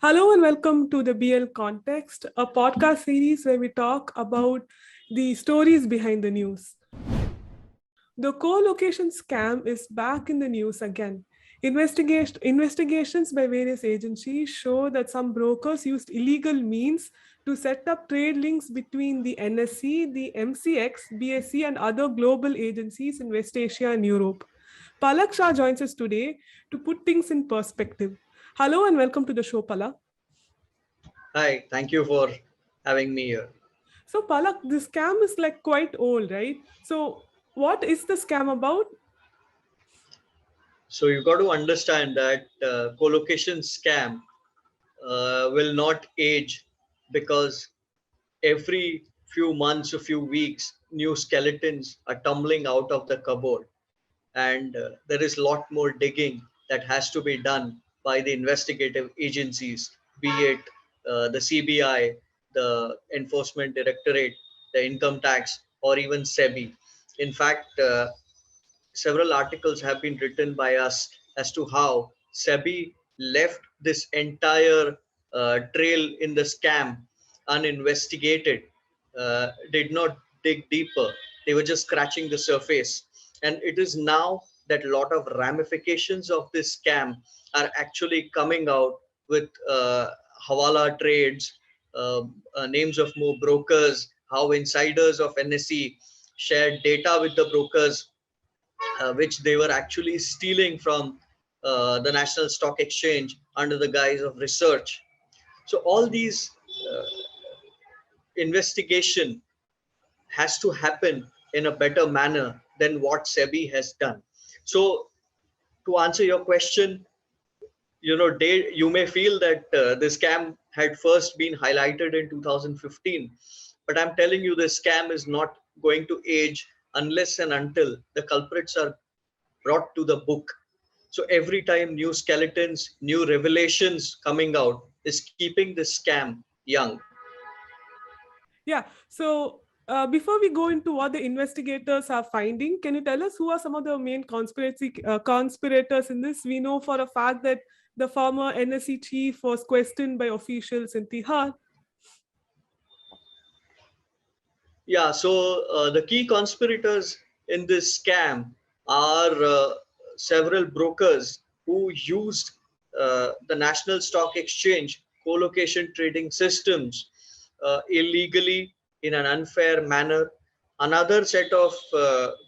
Hello and welcome to the BL Context, a podcast series where we talk about the stories behind the news. The co-location scam is back in the news again. Investigations by various agencies show that some brokers used illegal means to set up trade links between the NSE, the MCX, BSE, and other global agencies in West Asia and Europe. Palak Shah joins us today to put things in perspective. Hello and welcome to the show, Palak. Hi, thank you for having me here. So, Palak, this scam is like quite old, right? So, what is the scam about? So you got to understand that co-location scam will not age because every few months, a few weeks, new skeletons are tumbling out of the cupboard, and there is a lot more digging that has to be done by the investigative agencies, be it the CBI, the Enforcement Directorate, the Income Tax, or even SEBI. In fact, several articles have been written by us as to how SEBI left this entire trail in the scam uninvestigated, did not dig deeper. They were just scratching the surface. And it is now that a lot of ramifications of this scam are actually coming out with hawala trades, names of more brokers, how insiders of NSE shared data with the brokers, which they were actually stealing from the National Stock Exchange under the guise of research. So all these uh, investigation has to happen in a better manner than what SEBI has done. So to answer your question, you may feel that the scam had first been highlighted in 2015, but I'm telling you, the scam is not going to age unless and until the culprits are brought to the book. So every time new skeletons, new revelations coming out is keeping this scam young. Yeah. So, before we go into what the investigators are finding, can you tell us who are some of the main conspirators in this? We know for a fact that the former NSE chief was questioned by officials in Tihar. Yeah, so the key conspirators in this scam are several brokers who used the National Stock Exchange co-location trading systems illegally in an unfair manner. Another set of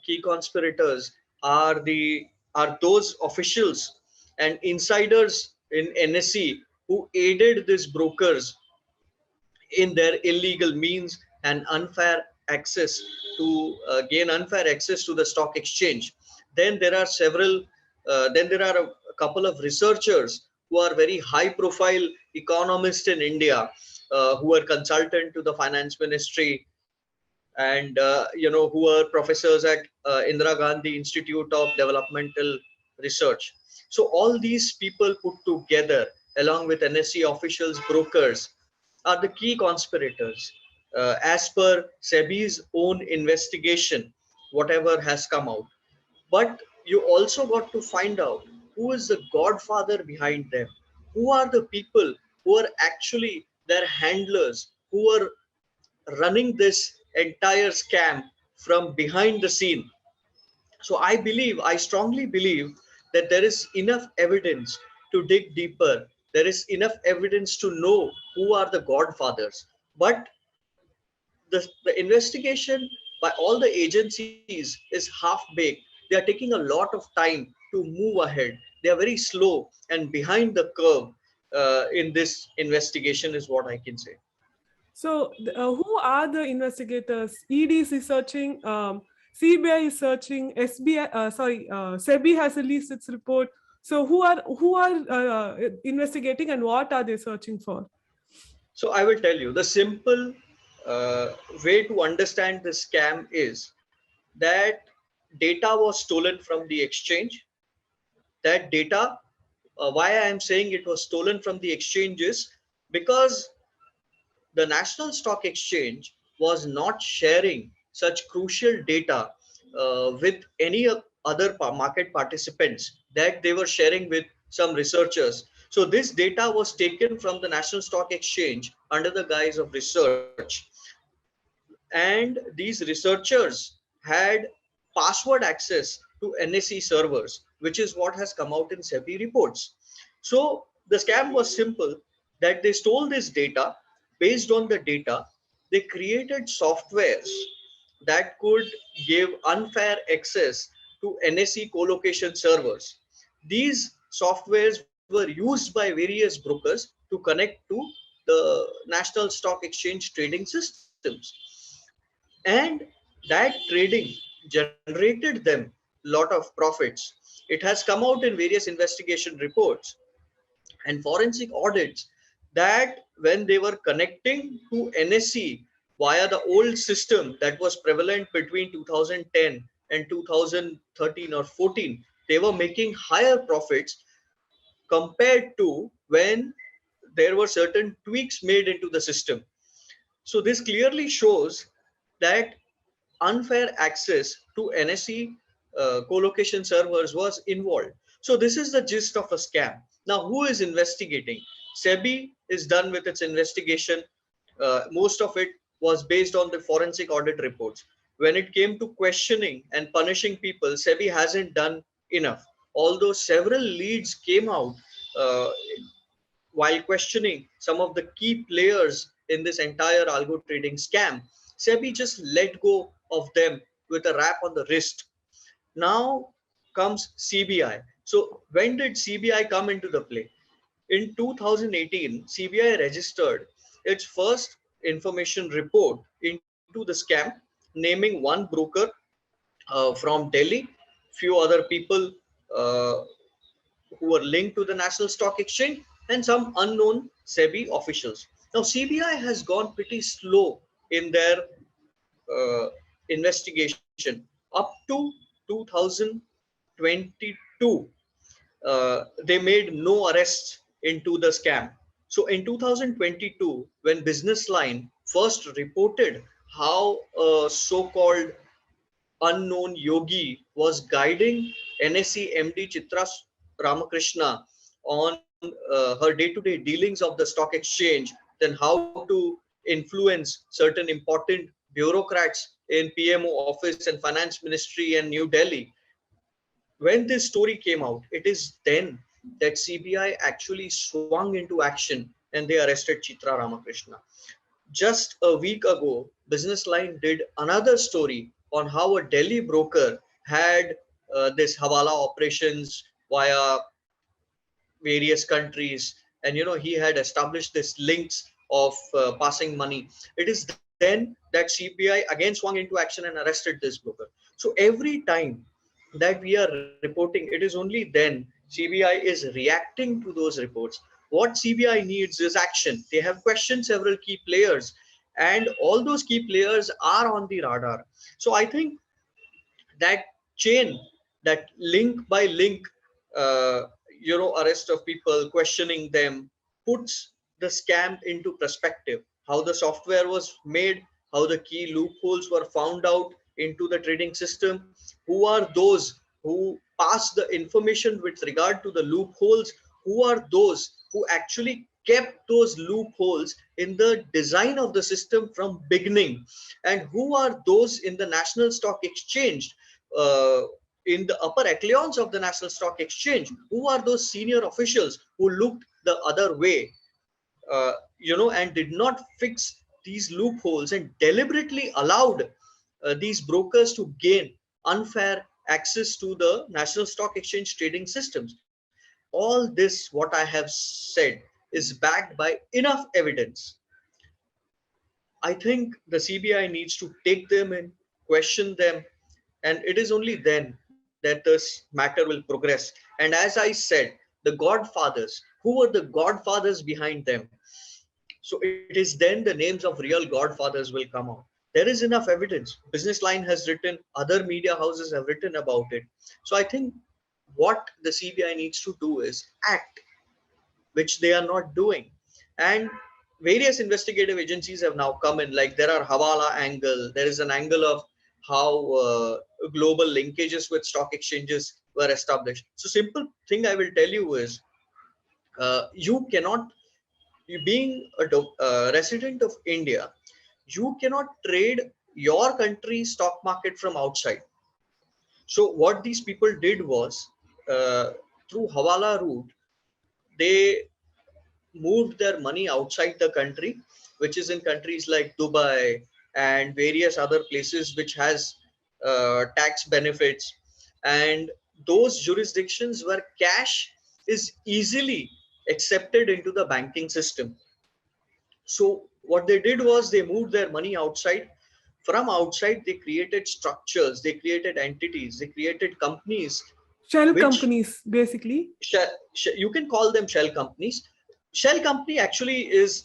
key conspirators are those officials and insiders in NSE who aided these brokers in their illegal means and unfair access to gain unfair access to the stock exchange. Then there are a couple of researchers who are very high profile economists in India, who are consultant to the finance ministry, and who are professors at Indira Gandhi Institute of Developmental Research. So all these people put together, along with NSE officials, brokers, are the key conspirators. As per SEBI's own investigation, whatever has come out. But you also got to find out who is the godfather behind them. Who are the people who are actually their handlers, who are running this entire scam from behind the scene. So I strongly believe that there is enough evidence to dig deeper. There is enough evidence to know who are the godfathers. But the investigation by all the agencies is half baked. They are taking a lot of time to move ahead. They are very slow and behind the curve in this investigation, is what I can say. So, who are the investigators? ED is searching, CBI is searching, SBI, SEBI has released its report. So, who are investigating and what are they searching for? So I will tell you the simple way to understand this scam is that data was stolen from the exchange. That data, why I am saying it was stolen from the exchange is because the National Stock Exchange was not sharing such crucial data with any other market participants that they were sharing with some researchers. So this data was taken from the National Stock Exchange under the guise of research, and these researchers had password access to NSE servers, which is what has come out in SEBI reports. So the scam was simple, that they stole this data. Based on the data, they created softwares that could give unfair access to NSE colocation servers. These softwares were used by various brokers to connect to the National Stock Exchange trading systems. And that trading generated them a lot of profits. It has come out in various investigation reports and forensic audits that when they were connecting to NSE via the old system that was prevalent between 2010 and 2013 or 14, they were making higher profits compared to when there were certain tweaks made into the system. So this clearly shows that unfair access to NSE colocation servers was involved. So this is the gist of a scam. Now, who is investigating? SEBI is done with its investigation. Most of it was based on the forensic audit reports. When it came to questioning and punishing people, SEBI hasn't done enough. Although several leads came out uh, while questioning some of the key players in this entire algo trading scam, SEBI just let go of them with a rap on the wrist. Now comes CBI. So when did CBI come into the play? In 2018, CBI registered its first information report into the scam, naming one broker from Delhi, few other people uh, who were linked to the National Stock Exchange, and some unknown SEBI officials. Now, CBI has gone pretty slow in their investigation up to 2022. They made no arrests into the scam. So in 2022, when Business Line first reported how a so-called unknown yogi was guiding NSE MD Chitra Ramakrishna on her day-to-day dealings of the stock exchange, then how to influence certain important bureaucrats in PMO office and finance ministry and New Delhi. When this story came out, it is then that CBI actually swung into action and they arrested Chitra Ramakrishna. Just a week ago, Business Line did another story on how a Delhi broker had this Hawala operations via various countries, and he had established this links of passing money. It is then that CBI again swung into action and arrested this broker. So every time that we are reporting, it is only then CBI is reacting to those reports. What CBI needs is action. They have questioned several key players, and all those key players are on the radar. So I think that chain, that link by link, uh, arrest of people, questioning them, puts the scam into perspective. How the software was made, how the key loopholes were found out into the trading system, who are those who pass the information with regard to the loopholes, who are those who actually kept those loopholes in the design of the system from beginning, and who are those in the National Stock Exchange, uh, in the upper echelons of the National Stock Exchange, who are those senior officials who looked the other way, and did not fix these loopholes and deliberately allowed these brokers to gain unfair access to the National Stock Exchange trading systems. All this, what I have said, is backed by enough evidence. I think the CBI needs to take them in, question them, and it is only then that this matter will progress. And as I said, the godfathers, who were the godfathers behind them? So it is then the names of real godfathers will come out. There is enough evidence. Business Line has written, other media houses have written about it. So I think what the CBI needs to do is act, which they are not doing. And various investigative agencies have now come in, like there are Hawala angle, there is an angle of how global linkages with stock exchanges were established. So simple thing I will tell you is, You cannot, you being a resident of India, you cannot trade your country's stock market from outside. So what these people did was, through Hawala route, they moved their money outside the country, which is in countries like Dubai and various other places which has tax benefits, and those jurisdictions where cash is easily accepted into the banking system. So what they did was they moved their money outside. From outside, they created structures, they created entities, they created companies Shell which companies, basically. you can call them shell companies. Shell company actually is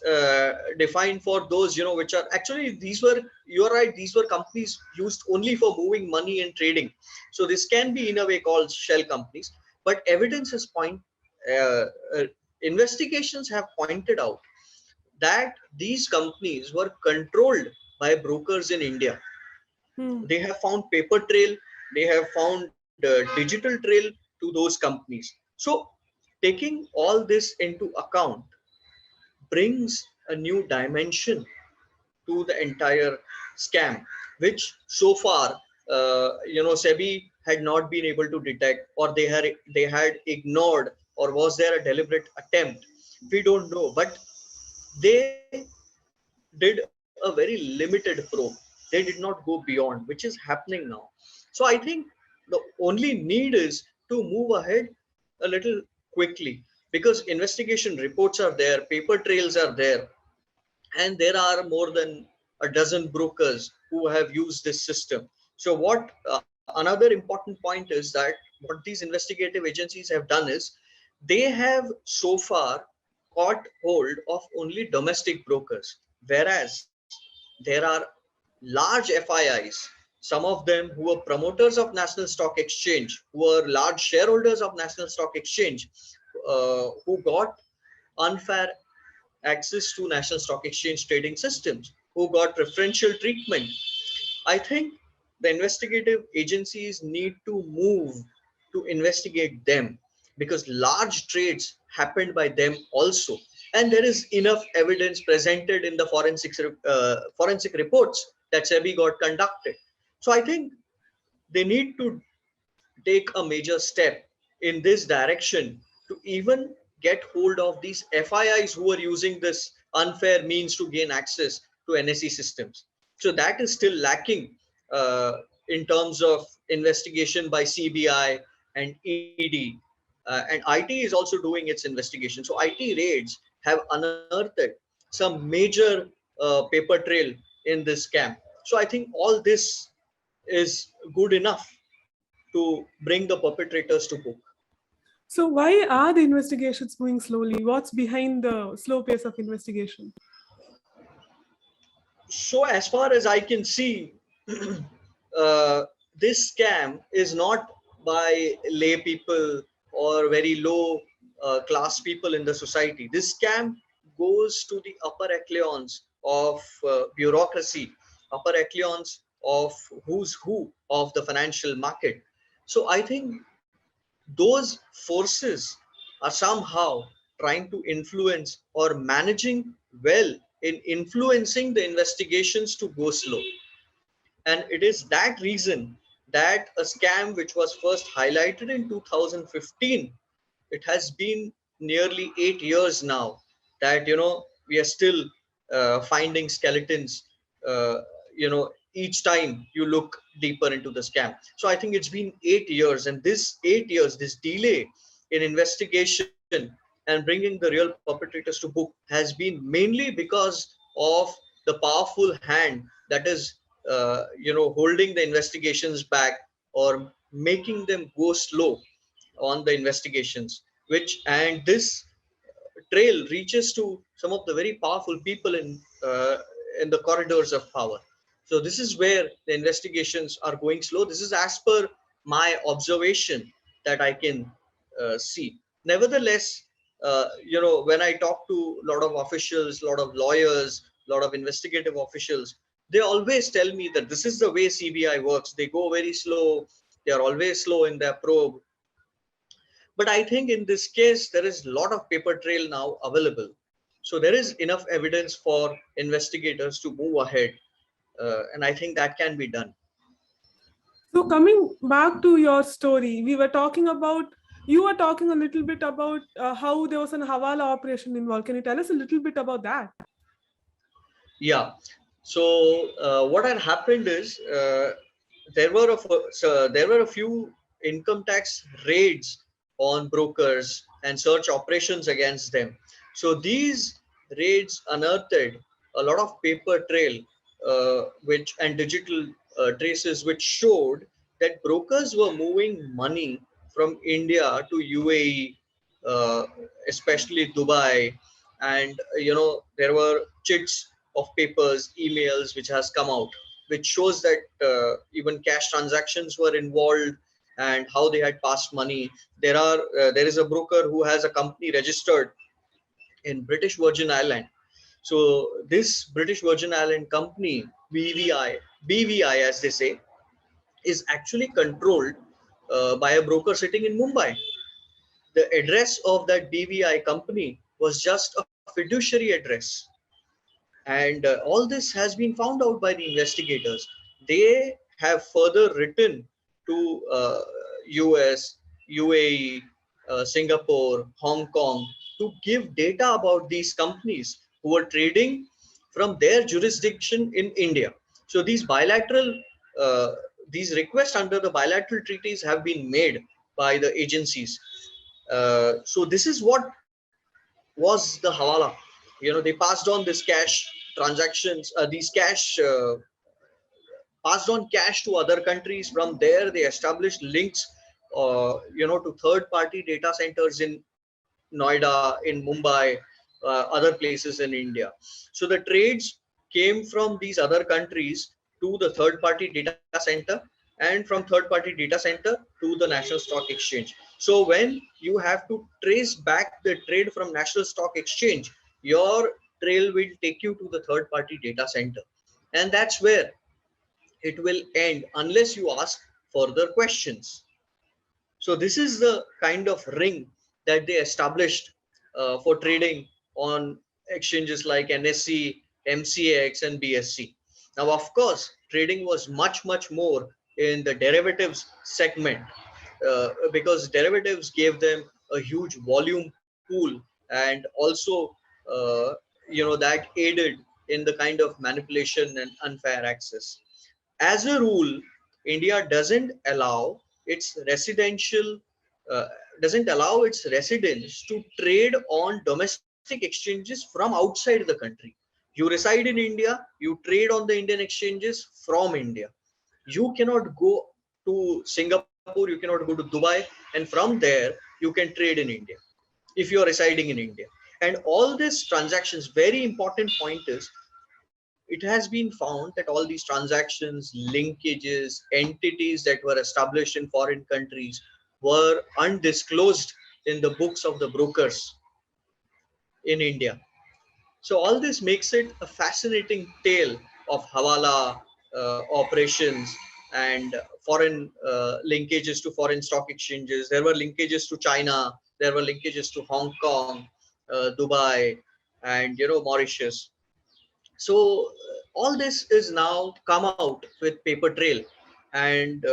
defined for those, which are actually, these were, you're right, these were companies used only for moving money and trading. So this can be in a way called shell companies. But evidence is uh, uh, investigations have pointed out that these companies were controlled by brokers in India. Hmm. They have found paper trail, they have found digital trail to those companies. So taking all this into account brings a new dimension to the entire scam, which so far, SEBI had not been able to detect, or they had ignored, or was there a deliberate attempt, we don't know. But they did a very limited probe. They did not go beyond, which is happening now. So I think the only need is to move ahead a little quickly, because investigation reports are there, paper trails are there, and there are more than a dozen brokers who have used this system. So what another important point is that what these investigative agencies have done is they have so far caught hold of only domestic brokers, whereas there are large FIIs, some of them who were promoters of National Stock Exchange, who were large shareholders of National Stock Exchange, who got unfair access to National Stock Exchange trading systems, who got preferential treatment. I think the investigative agencies need to move to investigate them, because large trades happened by them also. And there is enough evidence presented in the forensic reports that SEBI got conducted. So I think they need to take a major step in this direction to even get hold of these FIIs who are using this unfair means to gain access to NSE systems. So that is still lacking in terms of investigation by CBI and ED. And IT is also doing its investigation. So IT raids have unearthed some major paper trail in this scam. So I think all this is good enough to bring the perpetrators to book. So why are the investigations moving slowly? What's behind the slow pace of investigation? So, as far as I can see, this scam is not by lay people or very low class people in the society. This scam goes to the upper echelons of bureaucracy, upper echelons of who's who of the financial market. So, I think those forces are somehow trying to influence or managing well in influencing the investigations to go slow. And it is that reason that a scam which was first highlighted in 2015, it has been nearly 8 years now that we are still finding skeletons, uh, each time you look deeper into the scam. So I think it's been 8 years, and this 8 years, this delay in investigation and bringing the real perpetrators to book has been mainly because of the powerful hand that is holding the investigations back, or making them go slow on the investigations, which, and this trail reaches to some of the very powerful people in the corridors of power. So this is where the investigations are going slow. This is as per my observation that I can see. Nevertheless, when I talk to a lot of officials, a lot of lawyers, a lot of investigative officials, they always tell me that this is the way CBI works. They go very slow, they are always slow in their probe. But I think in this case, there is a lot of paper trail now available. So there is enough evidence for investigators to move ahead. And I think that can be done. So coming back to your story, you were talking a little bit about how there was an Hawala operation involved. Can you tell us a little bit about that? Yeah. So what had happened is there were a few income tax raids on brokers and search operations against them. So these raids unearthed a lot of paper trail, which and digital traces, which showed that brokers were moving money from India to UAE, uh, especially Dubai, and there were chits of papers, emails which has come out, which shows that even cash transactions were involved and how they had passed money. There is a broker who has a company registered in British Virgin Island. So this British Virgin Island company, BVI as they say, is actually controlled by a broker sitting in Mumbai. The address of that BVI company was just a fiduciary address. And all this has been found out by the investigators. They have further written to US, UAE, Singapore, Hong Kong to give data about these companies who are trading from their jurisdiction in India. So uh, these requests under the bilateral treaties have been made by the agencies. So this is what was the Hawala. They passed on this cash transactions, these cash passed on cash to other countries. From there, they established links, to third-party data centers in Noida, in Mumbai, other places in India. So the trades came from these other countries to the third-party data center, and from third-party data center to the National Stock Exchange. So when you have to trace back the trade from National Stock Exchange, your trail will take you to the third-party data center, and that's where it will end unless you ask further questions. So this is the kind of ring that they established for trading on exchanges like NSE, MCX, and BSC. Now, of course, trading was much more in the derivatives segment, because derivatives gave them a huge volume pool, and also that aided in the kind of manipulation and unfair access. As a rule, India its residential uh, doesn't allow its residents to trade on domestic exchanges from outside the country. You reside in India, you trade on the Indian exchanges from India. You cannot go to Singapore, you cannot go to Dubai, and from there you can trade in India if you are residing in India. And all these transactions, very important point is, it has been found that all these transactions, linkages, entities that were established in foreign countries were undisclosed in the books of the brokers in India. So all this makes it a fascinating tale of Hawala operations and foreign linkages to foreign stock exchanges. There were linkages to China, there were linkages to Hong Kong, Dubai, and Mauritius. So all this is now come out with paper trail and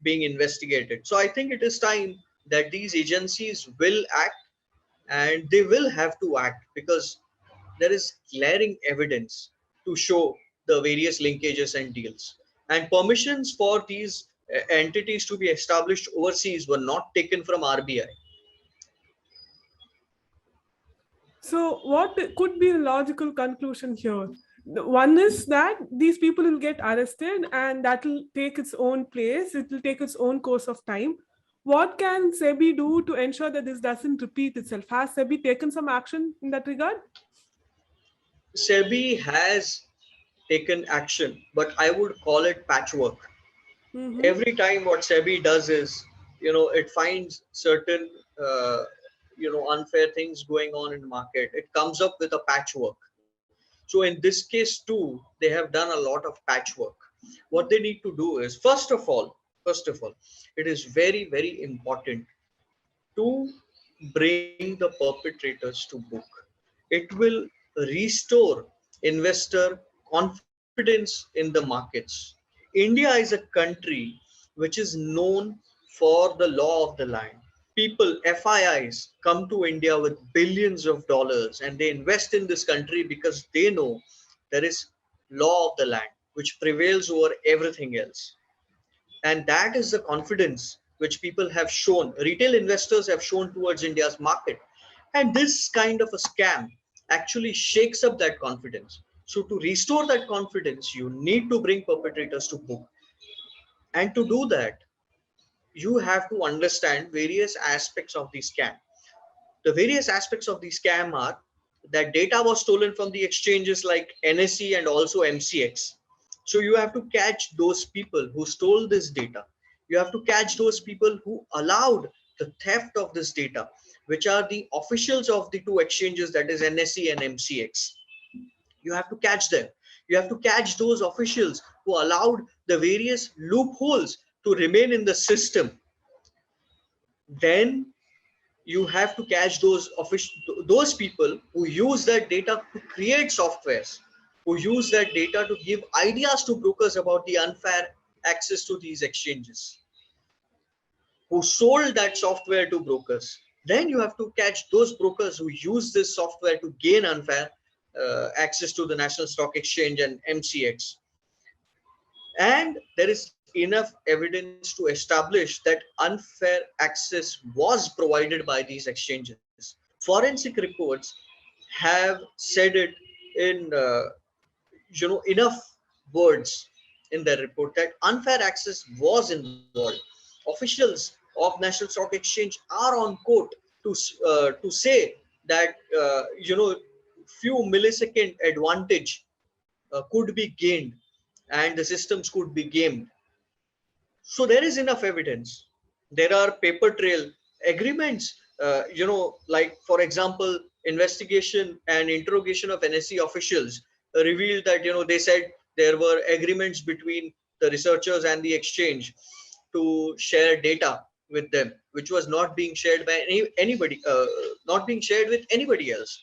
being investigated. So I think it is time that these agencies will act, and they will have to act because there is glaring evidence to show the various linkages and deals. And permissions for these entities to be established overseas were not taken from RBI. So, what could be the logical conclusion here? One is that these people will get arrested and that will take its own place, it will take its own course of time. What can SEBI do to ensure that this doesn't repeat itself? Has SEBI taken some action in that regard? SEBI has taken action, but I would call it patchwork. Mm-hmm. Every time what SEBI does is, it finds certain, unfair things going on in the market. It comes up with a patchwork. So in this case too, they have done a lot of patchwork. What they need to do is, first of all, it is very important to bring the perpetrators to book. It will restore investor confidence in the markets. India is a country which is known for the law of the land. People, FIIs, come to India with billions of dollars and they invest in this country because they know there is law of the land which prevails over everything else. And that is the confidence which people have shown, retail investors have shown towards India's market. And this kind of a scam actually shakes up that confidence. So to restore that confidence, you need to bring perpetrators to book. And to do that, you have to understand various aspects of the scam. The various aspects of the scam are that data was stolen from the exchanges like NSE and also MCX. So you have to catch those people who stole this data. You have to catch those people who allowed the theft of this data, which are the officials of the two exchanges, that is NSE and MCX. You have to catch them. You have to catch those officials who allowed the various loopholes to remain in the system. Then you have to catch those people who use that data to create softwares, who use that data to give ideas to brokers about the unfair access to these exchanges, who sold that software to brokers. Then you have to catch those brokers who use this software to gain unfair access to the National Stock Exchange and MCX. And there is enough evidence to establish that unfair access was provided by these exchanges. Forensic reports have said it in enough words in their report that unfair access was involved. Officials of National Stock Exchange are on court to say that few millisecond advantage could be gained and the systems could be gamed. So there is enough evidence. There are paper trail agreements, like for example, investigation and interrogation of NSE officials revealed that, they said there were agreements between the researchers and the exchange to share data with them, which was not being shared by anybody, not being shared with anybody else.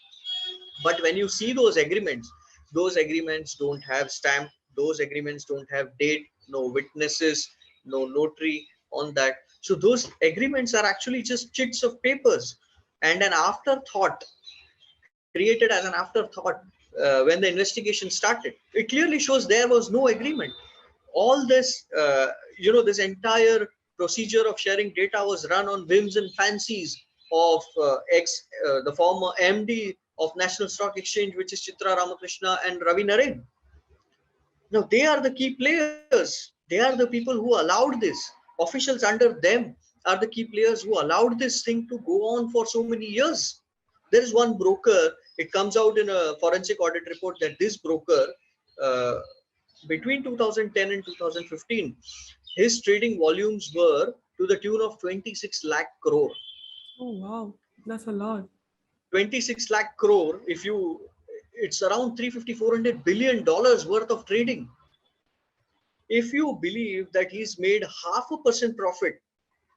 But when you see those agreements don't have stamp, those agreements don't have date, no witnesses, no notary on that. So those agreements are actually just chits of papers and an afterthought, created as an afterthought when the investigation started. It clearly shows there was no agreement. All this this entire procedure of sharing data was run on whims and fancies of the former MD of National Stock Exchange, which is Chitra Ramakrishna and Ravi Naren. Now they are the key players. They are the people who allowed this. Officials under them are the key players who allowed this thing to go on for so many years. There is one broker, it comes out in a forensic audit report that this broker, uh, between 2010 and 2015, his trading volumes were to the tune of 26 lakh crore. Oh, wow. That's a lot. 26 lakh crore, it's around 350, $400 billion worth of trading. If you believe that he's made 0.5% profit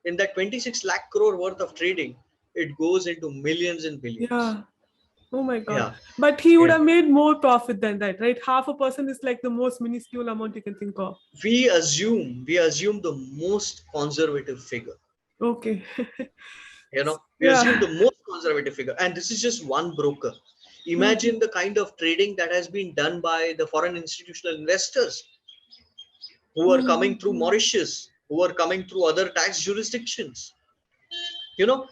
in that 26 lakh crore worth of trading, it goes into millions and billions. Yeah. Oh my God. Yeah. But he would Yeah. have made more profit than that, right? 0.5% is like the most minuscule amount you can think of. We assume the most conservative figure. Okay. We Yeah. assume the most conservative figure, and this is just one broker. Imagine the kind of trading that has been done by the foreign institutional investors who are coming through Mauritius, who are coming through other tax jurisdictions.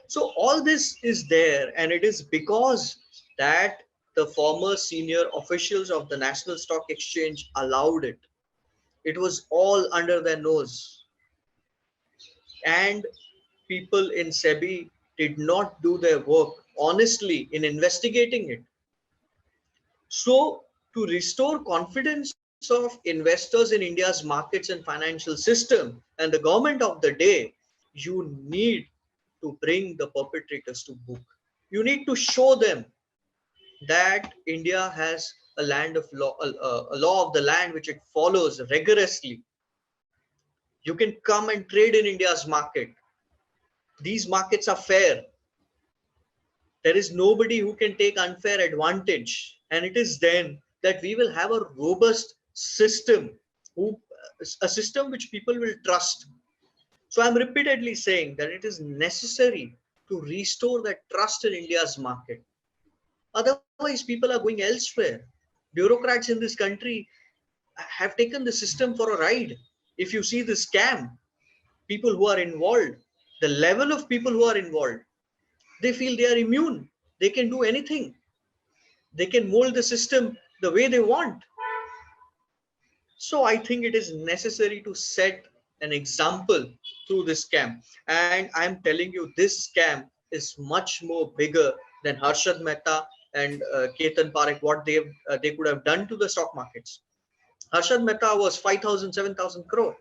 So all this is there, and it is because that the former senior officials of the National Stock Exchange allowed it. It was all under their nose, and people in SEBI did not do their work honestly in investigating it. So to restore confidence of investors in India's markets and financial system and the government of the day, you need to bring the perpetrators to book. You need to show them that India has a land of law, a law of the land which it follows rigorously. You can come and trade in India's market. These markets are fair. There is nobody who can take unfair advantage. And it is then that we will have a robust system, who, a system which people will trust. So I'm repeatedly saying that it is necessary to restore that trust in India's market. Otherwise, people are going elsewhere. Bureaucrats in this country have taken the system for a ride. If you see the scam, people who are involved, the level of people who are involved, they feel they are immune. They can do anything. They can mold the system the way they want. So I think it is necessary to set an example through this scam. And I'm telling you, this scam is much more bigger than Harshad Mehta and Ketan Parekh, what they could have done to the stock markets. Harshad Mehta was 5,000, 7,000 crore.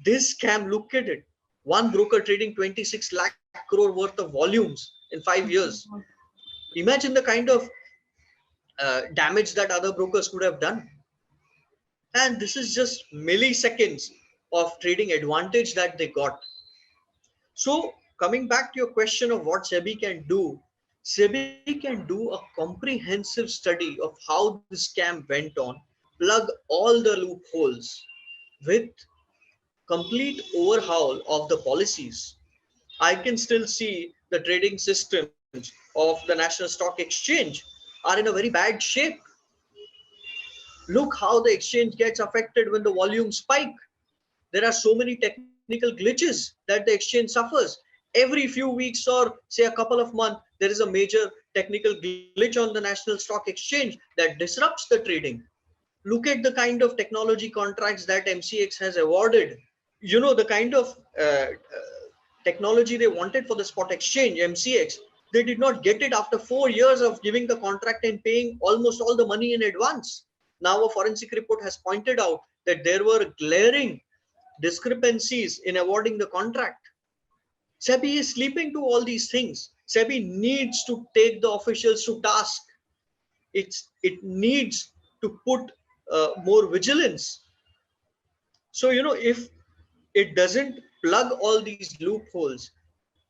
This scam, look at it. One broker trading 26 lakh crore worth of volumes in 5 years. Imagine the kind of damage that other brokers could have done. And this is just milliseconds of trading advantage that they got. So coming back to your question of what SEBI can do, SEBI can do a comprehensive study of how the scam went on, plug all the loopholes with complete overhaul of the policies. I can still see the trading systems of the National Stock Exchange are in a very bad shape. Look how the exchange gets affected when the volumes spike. There are so many technical glitches that the exchange suffers. Every few weeks or say a couple of months, there is a major technical glitch on the National Stock Exchange that disrupts the trading. Look at the kind of technology contracts that MCX has awarded. You know, the kind of technology they wanted for the spot exchange, MCX, they did not get it after 4 years of giving the contract and paying almost all the money in advance. Now a forensic report has pointed out that there were glaring discrepancies in awarding the contract. SEBI is sleeping to all these things. SEBI needs to take the officials to task. It needs to put more vigilance. So, you know, if it doesn't plug all these loopholes,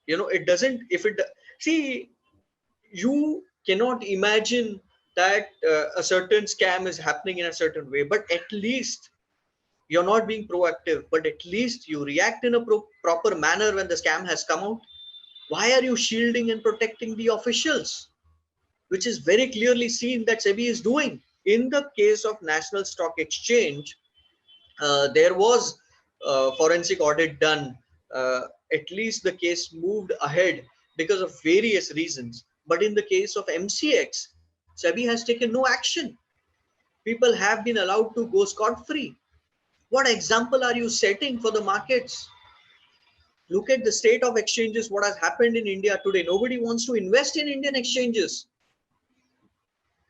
you know, it doesn't, if it, see, you cannot imagine that a certain scam is happening in a certain way, but at least you're not being proactive, but at least you react in a proper manner when the scam has come out. Why are you shielding and protecting the officials, which is very clearly seen that SEBI is doing? In the case of National Stock Exchange, there was forensic audit done. At least the case moved ahead because of various reasons. But in the case of MCX, SEBI has taken no action. People have been allowed to go scot-free. What example are you setting for the markets? Look at the state of exchanges, what has happened in India today. Nobody wants to invest in Indian exchanges.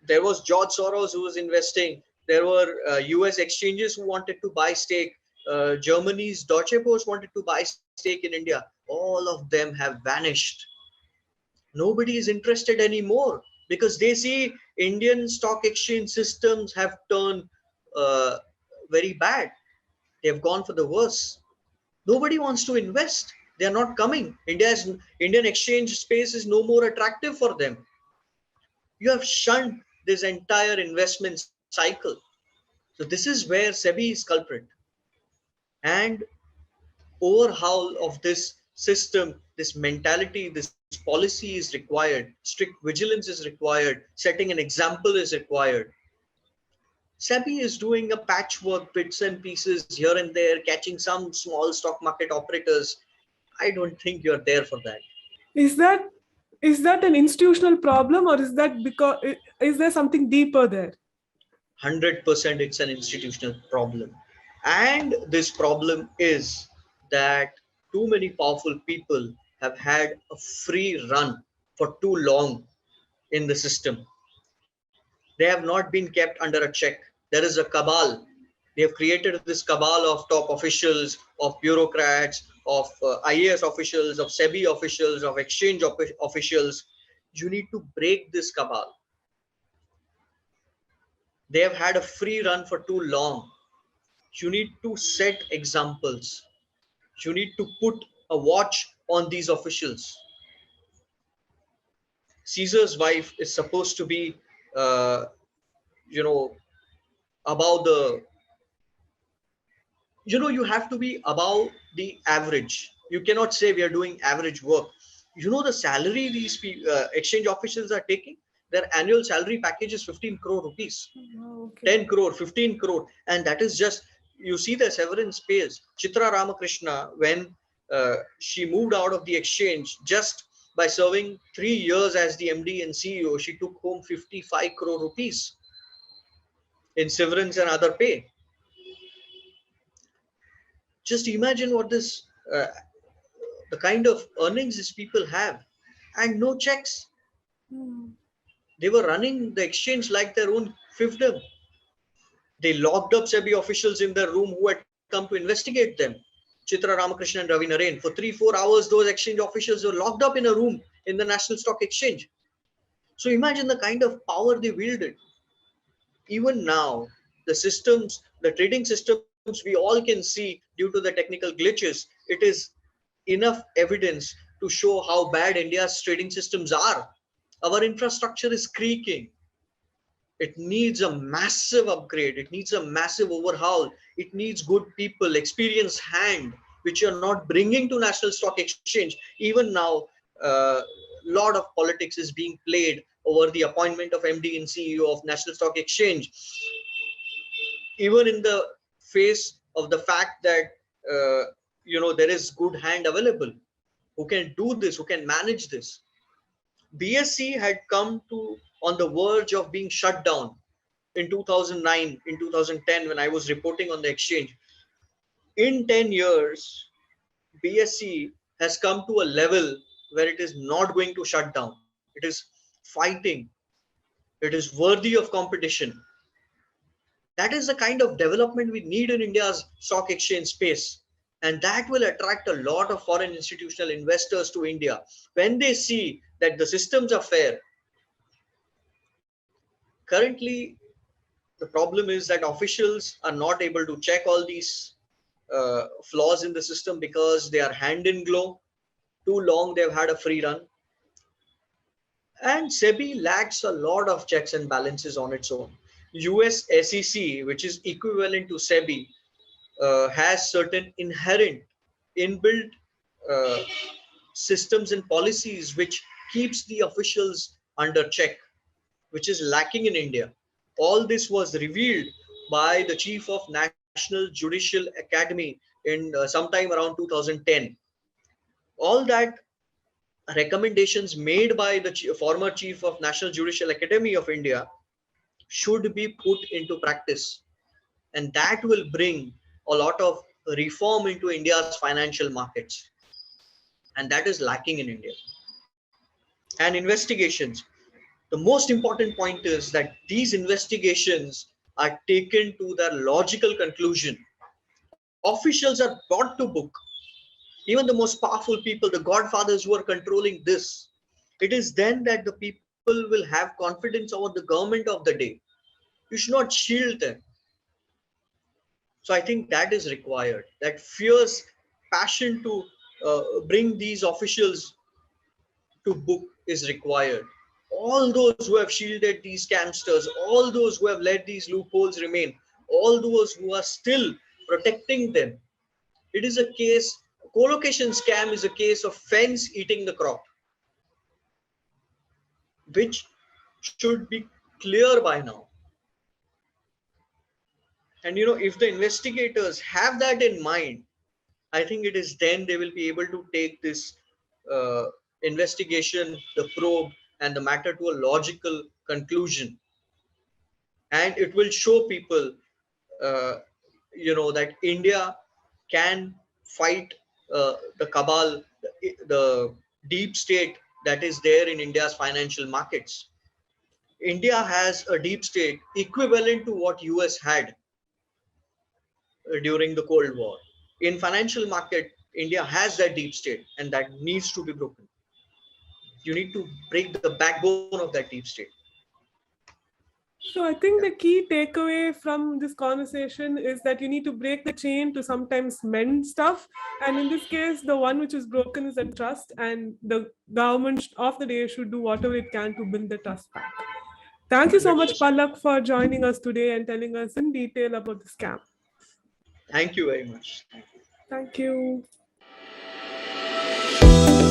There was George Soros who was investing. There were US exchanges who wanted to buy stake. Germany's Deutsche Post wanted to buy stake in India. All of them have vanished. Nobody is interested anymore because they see Indian stock exchange systems have turned uh, very bad. They have gone for the worse. Nobody wants to invest. They are not coming. Indian exchange space is no more attractive for them. You have shunned this entire investment cycle. So this is where SEBI is culprit. And overhaul of this system, this mentality, this policy is required. Strict vigilance is required. Setting an example is required. SEBI is doing a patchwork, bits and pieces here and there, catching some small stock market operators. I don't think you're there for that. Is that an institutional problem, or is that because is there something deeper there? 100% it's an institutional problem. And this problem is that too many powerful people have had a free run for too long in the system. They have not been kept under a check. There is a cabal. They have created this cabal of top officials, of bureaucrats, of IAS officials, of SEBI officials, of exchange officials. You need to break this cabal. They have had a free run for too long. You need to set examples. You need to put a watch on these officials. Caesar's wife is supposed to be, uh, you know, above the, you have to be above the average. You cannot say we are doing average work. The salary these exchange officials are taking, their annual salary package is 15 crore rupees. Wow, okay. 10 crore, 15 crore, and that is just, you see the severance pays. Chitra Ramakrishna, when she moved out of the exchange, just by serving 3 years as the MD and CEO, she took home 55 crore rupees in severance and other pay. Just imagine what this, the kind of earnings these people have, and no checks. Hmm. They were running the exchange like their own fiefdom. They locked up SEBI officials in their room who had come to investigate them. Chitra Ramakrishnan and Ravi Narain. For 3-4 hours, those exchange officials were locked up in a room in the National Stock Exchange. So imagine the kind of power they wielded. Even now, the systems, the trading systems, we all can see due to the technical glitches, it is enough evidence to show how bad India's trading systems are. Our infrastructure is creaking. It needs a massive upgrade. It needs a massive overhaul. It needs good people, experienced hand, which you're not bringing to National Stock Exchange. Even now, a lot of politics is being played over the appointment of MD and CEO of National Stock Exchange. Even in the face of the fact that there is good hand available who can do this, who can manage this. BSE had come to on the verge of being shut down in 2009, in 2010, when I was reporting on the exchange. In 10 years, BSE has come to a level where it is not going to shut down. It is fighting. It is worthy of competition. That is the kind of development we need in India's stock exchange space. And that will attract a lot of foreign institutional investors to India. When they see that the systems are fair, currently the problem is that officials are not able to check all these flaws in the system because they are hand in glove. Too long they've had a free run. And SEBI lacks a lot of checks and balances on its own. US SEC, which is equivalent to SEBI, has certain inherent inbuilt uh, systems and policies which keeps the officials under check, which is lacking in India. All this was revealed by the chief of National Judicial Academy in sometime around 2010. All that recommendations made by the former chief of National Judicial Academy of India should be put into practice, and that will bring a lot of reform into India's financial markets, and that is lacking in India. And investigations, the most important point is that these investigations are taken to their logical conclusion. Officials are brought to book, even the most powerful people, the godfathers who are controlling this. It is then that the people will have confidence over the government of the day. You should not shield them. So I think that is required. That fierce passion to bring these officials to book is required. All those who have shielded these scamsters, all those who have let these loopholes remain, all those who are still protecting them. It is a case, co-location scam is a case of fence eating the crop, which should be clear by now. And if the investigators have that in mind, I think it is then they will be able to take this uh, investigation, the probe, and the matter to a logical conclusion. And it will show people, uh, that India can fight the cabal, the deep state that is there in India's financial markets. India has a deep state equivalent to what US had during the Cold War. In financial market, India has that deep state, and that needs to be broken. You need to break the backbone of that deep state. So I think the key takeaway from this conversation is that you need to break the chain to sometimes mend stuff. And in this case, the one which is broken is the trust, and the government of the day should do whatever it can to build the trust back. Thank you so much, 100%. Palak, for joining us today and telling us in detail about the scam. Thank you very much. Thank you. Thank you.